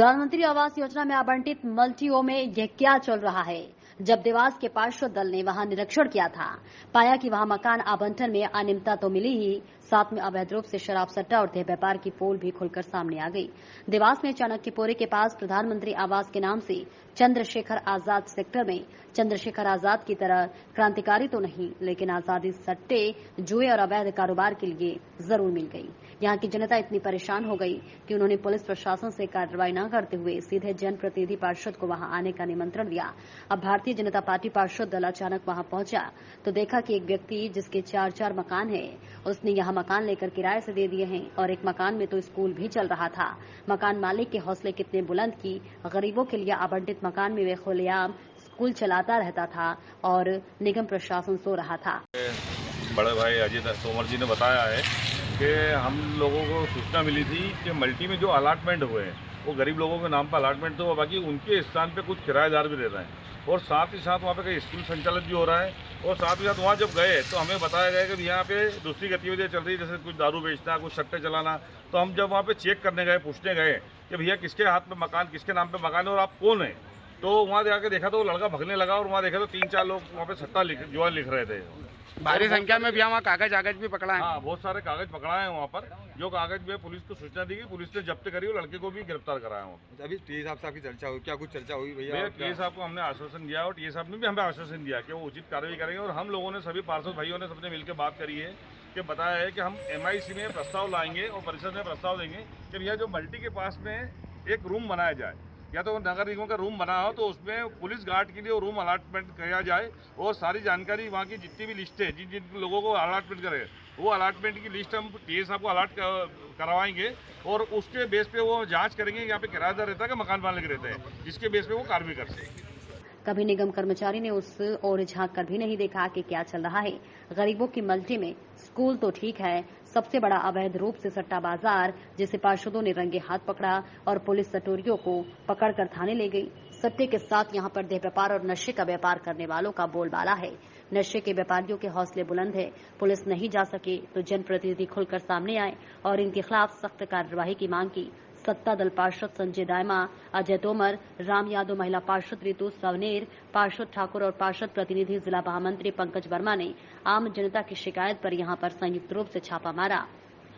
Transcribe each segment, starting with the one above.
प्रधानमंत्री आवास योजना में आवंटित मल्टियों में यह क्या चल रहा है? जब देवास के पार्षद दल ने वहां निरीक्षण किया था, पाया कि वहां मकान आवंटन में अनियमितता तो मिली ही, साथ में अवैध रूप से शराब सट्टा और देह व्यापार की पोल भी खुलकर सामने आ गई। देवास में चाणक्यपुरी के पास प्रधानमंत्री आवास के नाम से चंद्रशेखर आजाद सेक्टर में चंद्रशेखर आजाद की तरह क्रांतिकारी तो नहीं, लेकिन आजादी सट्टे, जुए और अवैध कारोबार के लिए जरूर मिल गई। यहाँ की जनता इतनी परेशान हो गई कि उन्होंने पुलिस प्रशासन से कार्रवाई न करते हुए सीधे जनप्रतिनिधि पार्षद को वहां आने का निमंत्रण दिया। अब भारतीय जनता पार्टी पार्षद दल अचानक वहां पहुंचा तो देखा कि एक व्यक्ति जिसके 4 मकान है, उसने यहाँ मकान लेकर किराए से दे दिए हैं और एक मकान में तो स्कूल भी चल रहा था। मकान मालिक के हौसले कितने बुलंद की गरीबों के लिए आवंटित मकान में वे खुलेआम स्कूल चलाता रहता था और निगम प्रशासन सो रहा था। बड़े भाई अजीत तोमर जी ने बताया है कि हम लोगों को सूचना मिली थी कि मल्टी में जो अलाटमेंट हुए हैं वो गरीब लोगों के नाम पर अलाटमेंट तो बाकी उनके स्थान पे कुछ किराएदार भी रह रहे हैं और साथ ही साथ वहाँ पे कई स्कूल संचालित भी हो रहा है। और साथ ही साथ वहाँ जब गए तो हमें बताया गया कि यहाँ पे दूसरी गतिविधियाँ चल रही है, जैसे कुछ दारू बेचना, कुछ सट्टे चलाना। तो हम जब वहाँ पे चेक करने गए, पूछने गए कि भैया किसके हाथ में मकान, किसके नाम पे मकान है और आप कौन है, तो वहाँ जाके देखा तो वो लड़का भगने लगा और वहाँ देखा तो 3-4 लोग वहाँ पे सट्टा जुआ लिख रहे थे। भारी संख्या में भी वहाँ कागज भी पकड़ा है। हाँ, बहुत सारे कागज पकड़ा है वहाँ पर। जो कागज में पुलिस को सूचना दी गई, पुलिस ने जब्त करी और लड़के को भी गिरफ्तार कराया वहाँ। अभी टी साहब से आपकी चर्चा हुई, क्या कुछ चर्चा हुई भैया? टी साहब को हमने आश्वासन दिया और टी साहब ने भी हमें आश्वासन दिया कि वो उचित कार्रवाई करेंगे। और हम लोगों ने, सभी पार्षद भाइयों ने सबने मिलकर बात करी है कि बताया है कि हम MIC में प्रस्ताव लाएंगे और परिषद में प्रस्ताव देंगे कि भैया जो मल्टी के पास में एक रूम बनाया जाए, या तो नगर निगम का रूम बना हो तो उसमें पुलिस गार्ड के लिए रूम अलाटमेंट किया जाए और सारी जानकारी वहाँ की जितनी भी लिस्ट है, जिन जिन लोगों को अलाटमेंट करे, वो अलाटमेंट की लिस्ट हम टी साहब को अलॉट करवाएंगे और उसके बेस पे वो जांच करेंगे यहाँ पे किराएदार रहता है कि मकान मालिक रहता है, जिसके बेस पे वो कार्रवाई करते हैं। कभी निगम कर्मचारी ने उस ओर झांक कर भी नहीं देखा कि क्या चल रहा है। गरीबों की मल्टी में स्कूल तो ठीक है, सबसे बड़ा अवैध रूप से सट्टा बाजार, जिसे पार्षदों ने रंगे हाथ पकड़ा और पुलिस सटोरियों को पकड़कर थाने ले गई। सट्टे के साथ यहाँ पर देह व्यापार और नशे का व्यापार करने वालों का बोलबाला है। नशे के व्यापारियों के हौसले बुलंद है। पुलिस नहीं जा सके तो जनप्रतिनिधि खुलकर सामने आए और इनके खिलाफ सख्त कार्यवाही की मांग की। सत्ता दल पार्षद संजय दायमा, अजय तोमर, राम यादव, महिला पार्षद रितु सवनेर, पार्षद ठाकुर और पार्षद प्रतिनिधि जिला महामंत्री पंकज वर्मा ने आम जनता की शिकायत पर यहां पर संयुक्त रूप से छापा मारा।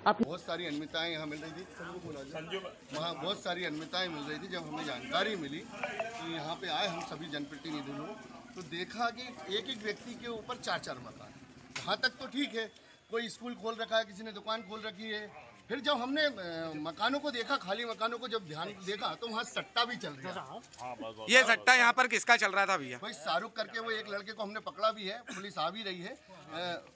बहुत सारी अनियमितताएं यहाँ मिल रही थी, वहाँ बहुत सारी अनियमितताएं मिल रही थी। जब हमें जानकारी मिली कि यहाँ पे आए हम सभी जनप्रतिनिधि लोग, तो देखा कि एक एक व्यक्ति के ऊपर 4 मकान। वहाँ तक तो ठीक है, कोई स्कूल खोल रखा है, किसी ने दुकान खोल रखी है। फिर जब हमने मकानों को देखा, खाली मकानों को जब ध्यान देखा तो वहाँ सट्टा भी चल रहा है। ये सट्टा यहाँ पर किसका चल रहा था भैया? भाई शाहरुख करके वो एक लड़के को हमने पकड़ा भी है, पुलिस आ भी रही है,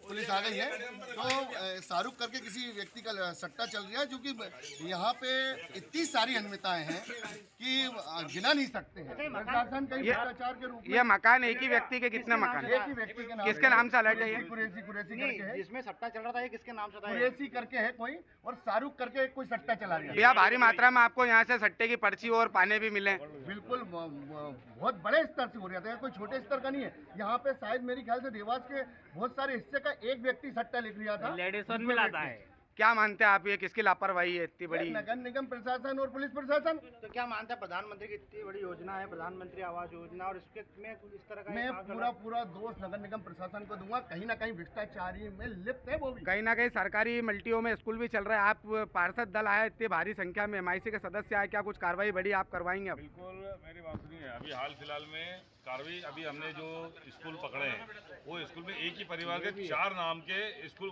पुलिस आ गई है। तो शाहरुख करके किसी व्यक्ति का सट्टा चल रहा है, जो कि यहाँ पे इतनी सारी अनियमितताएं हैं कि गिना नहीं सकते हैं। प्रशासन कई भ्रष्टाचार के रूप में। ये मकान एक ही व्यक्ति के कितने मकान? एक ही व्यक्ति के नाम, किसके नाम से अलर्ट है ये? कुरैशी करके है, जिसमें सट्टा चल रहा था, ये किसके नाम से था? कुरैशी करके है कोई, और शाहरुख करके कोई सट्टा चला रहा है। भैया भारी मात्रा में आपको यहाँ से सट्टे की पर्ची और पाने भी मिले? बिल्कुल, बहुत बड़े स्तर से हो रहा था, कोई छोटे स्तर का नहीं है। यहाँ पे शायद मेरे ख्याल से देवास के बहुत सारे हिस्से का एक व्यक्ति सट्टा लिख रहा था। लेडीज में लाता है। क्या मानते हैं आप, ये किसकी लापरवाही है इतनी बड़ी? नगर निगम प्रशासन और पुलिस प्रशासन। तो क्या मानते हैं प्रधानमंत्री की इतनी बड़ी योजना है, प्रधानमंत्री आवास योजना, और इसके में इस तरह का मैं पूरा दोष नगर निगम प्रशासन को दूंगा। कहीं ना कहीं भ्रष्टाचारी में लिप्त है वो भी। कहीं ना कहीं सरकारी मल्टियों में स्कूल भी चल रहा है। आप पार्षद दल आए, इतनी भारी संख्या में MIC के सदस्य आए, क्या कुछ कार्रवाई बड़ी आप करवाएंगे? बिल्कुल, मेरी बात सुनिए। अभी हाल फिलहाल में कार्रवाई, अभी हमने जो स्कूल पकड़े हैं वो स्कूल में एक ही परिवार के 4 नाम के स्कूल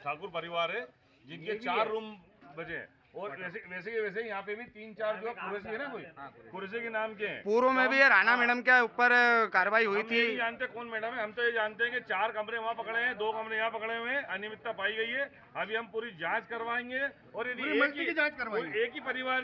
ठाकुर परिवार है, जिनके 4 रूम बचे हैं। और वैसे यहाँ पे भी 3-4 जो कुरैशी है ना, कोई कुरैशी के नाम के हैं। पूर्व में भी ये राणा मैडम के ऊपर कार्रवाई हुई थी। नहीं जानते कौन मैडम है, हम तो ये जानते हैं कि 4 कमरे वहाँ पकड़े हैं, 2 कमरे यहाँ पकड़े हुए हैं, अनियमितता पाई गई है। अभी हम पूरी जांच करवाएंगे और यदि एक ही परिवार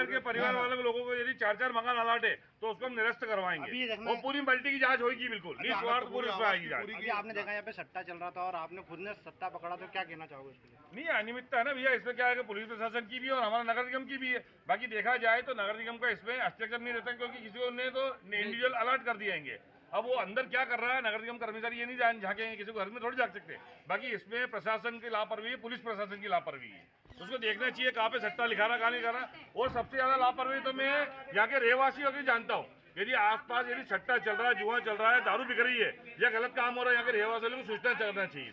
के परिवार वाले लोगों को यदि 4 मकान अलाट है तो उसको हम निरस्त करवाएंगे और पूरी मल्टी की जांच होगी। बिल्कुल पूरी इसमें आएगी जांच। अभी आपने देखा यहाँ पे सट्टा चल रहा था और आपने खुद ने सट्टा पकड़ा, तो क्या कहना चाहोगे इसके लिए? नहीं, अनियमितता है ना भैया, इसमें क्या है कि पुलिस प्रशासन की भी और हमारा नगर निगम की भी है। बाकी देखा जाए तो नगर निगम का इसमें हस्तक्षेप नहीं रहता, क्योंकि किसी को ने तो इंडिविजुअल अलर्ट कर दिएंगे। अब वो अंदर क्या कर रहा है, नगर निगम कर्मचारी ये नहीं झांकेंगे, किसी को घर में थोड़ी झांक सकते। बाकी इसमें प्रशासन की लापरवाही है, पुलिस प्रशासन की लापरवाही है, उसको देखना चाहिए कहाँ पे सट्टा लिखा रहा, कहाँ नहीं लिखा रहा। और सबसे ज्यादा लापरवाही तो मैं यहाँ के रहवासियों की जानता हूँ। यदि आसपास यदि सट्टा चल रहा है, जुआ चल रहा है, दारू बिक रही है या गलत काम हो रहा है, यहाँ के रहवासियों को सूचना करना चाहिए।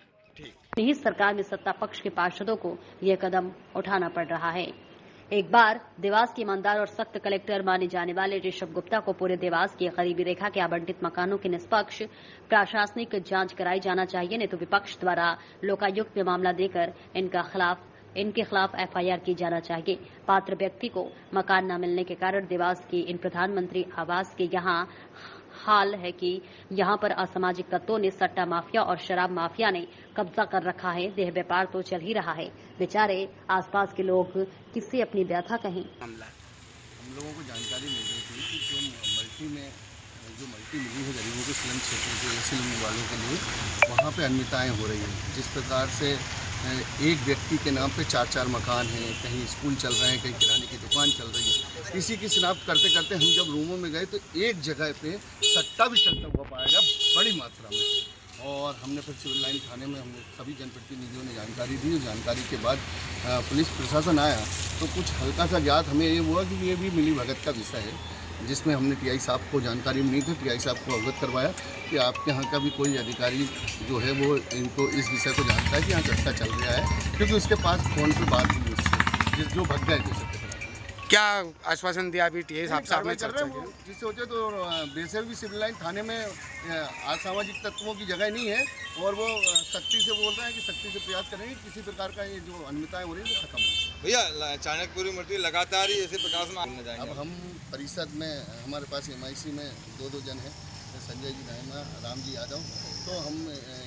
नहीं, सरकार में सत्ता पक्ष के पार्षदों को यह कदम उठाना पड़ रहा है। एक बार देवास के ईमानदार और सख्त कलेक्टर माने जाने वाले ऋषभ गुप्ता को पूरे देवास की गरीबी रेखा के आवंटित मकानों की निष्पक्ष प्रशासनिक जांच कराई जाना चाहिए, नहीं तो विपक्ष द्वारा लोकायुक्त में मामला देकर इनके खिलाफ एफआईआर की जाना चाहिए। पात्र व्यक्ति को मकान न मिलने के कारण देवास की इन प्रधानमंत्री आवास के यहाँ हाल है कि यहाँ पर असामाजिक तत्वों ने सट्टा माफिया और शराब माफिया ने कब्जा कर रखा है। देह व्यापार तो चल ही रहा है, बेचारे आसपास के लोग किससे अपनी व्यथा कहें। हम लोगों को जानकारी मिल रही थी कि जो मल्टी मिली है गरीबों के स्लम क्षेत्रों के स्लम वालों के लिए, वहाँ पे अनियमितताएं हो रही हैं। जिस प्रकार से एक व्यक्ति के नाम पे 4-4 मकान हैं, कहीं स्कूल चल रहे हैं, कहीं किराने की दुकान चल रही है। इसी की शिनाख्त करते करते हम जब रूमों में गए तो एक जगह पे सट्टा भी चलता हुआ पाया गया बड़ी मात्रा में। और हमने फिर सिविल लाइन थाने में हमने सभी जनप्रतिनिधियों ने जानकारी दी। जानकारी के बाद पुलिस प्रशासन आया तो कुछ हल्का सा ज्ञात हमें ये हुआ कि ये भी मिली भगत का विषय है, जिसमें हमने टीआई साहब को जानकारी मिली थी। टीआई साहब को अवगत करवाया कि आपके यहाँ का भी कोई अधिकारी जो है वो इनको इस विषय को जानता है कि यहाँ चर्चा चल रहा है, क्योंकि उसके पास फ़ोन पर बात हुई उससे, जो भग गए थे सबके। क्या आश्वासन दिया अभी टीआई साहब से आपने चर्चा की? जिससे सोचे तो बेसिक भी सिविल लाइन थाने में असामाजिक तत्वों की जगह नहीं है, और वो सख्ती से बोल रहे हैं कि सख्ती से प्रयास करेंगे किसी प्रकार का ये जो अनियमितताएं हो रही है वो खत्म हो। भैया चाणक्यपुरी मल्टी लगातार ही ऐसे प्रकाश में आने जाएंगे। अब हम परिषद में हमारे पास एमआईसी में दो जन हैं, संजय जी नायमा, राम जी यादव, तो हम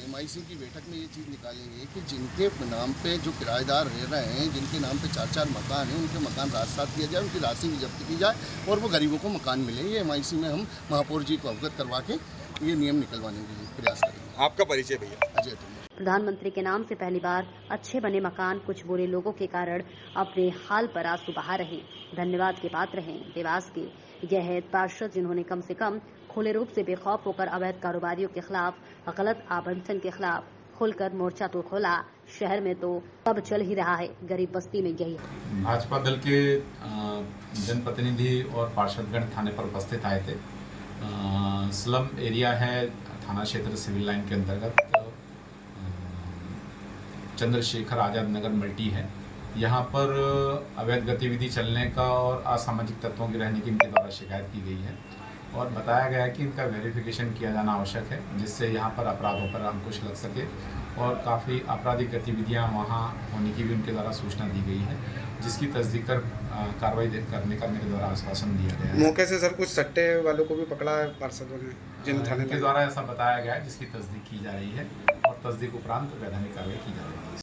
एमआईसी की बैठक में ये चीज़ निकालेंगे कि जिनके नाम पे जो किराएदार रह रहे हैं, जिनके नाम पे 4-4 मकान हैं, उनके मकान रात-सात किया जाए, उनकी राशि भी जब्त की जाए और वो गरीबों को मकान मिले। ये एमआईसी में हम महापौर जी को अवगत करवा के ये नियम निकलवाने के लिए प्रयास करेंगे। आपका परिचय भैया? अजय तुम। प्रधानमंत्री के नाम से पहली बार अच्छे बने मकान कुछ बुरे लोगों के कारण अपने हाल पर आंसू बहा रहे। धन्यवाद के पात्र हैं देवास के यह है पार्षद, जिन्होंने कम से कम खुले रूप से बेखौफ होकर अवैध कारोबारियों के खिलाफ, गलत आवंटन के खिलाफ खुलकर मोर्चा तो खोला। शहर में तो अब चल ही रहा है, गरीब बस्ती में यही है। भाजपा दल के जनप्रतिनिधि और पार्षदगण थाने पर उपस्थित आए थे। स्लम एरिया है थाना क्षेत्र सिविल लाइन के अंतर्गत, चंद्रशेखर आजाद नगर मल्टी है। यहाँ पर अवैध गतिविधि चलने का और असामाजिक तत्वों के रहने की इनके द्वारा शिकायत की गई है और बताया गया है कि इनका वेरिफिकेशन किया जाना आवश्यक है, जिससे यहाँ पर अपराधों पर अंकुश लग सके। और काफ़ी आपराधिक गतिविधियाँ वहाँ होने की भी उनके द्वारा सूचना दी गई है, जिसकी तस्दीक कर कार्रवाई करने का मेरे द्वारा आश्वासन दिया गया है। मौके से सर कुछ सट्टे वालों को भी पकड़ा है पार्षदों ने, जिन थाने के द्वारा ऐसा बताया गया है, जिसकी तस्दीक की जा रही है और तस्दीक उपरांत वैधानिक कार्रवाई की जा रही है।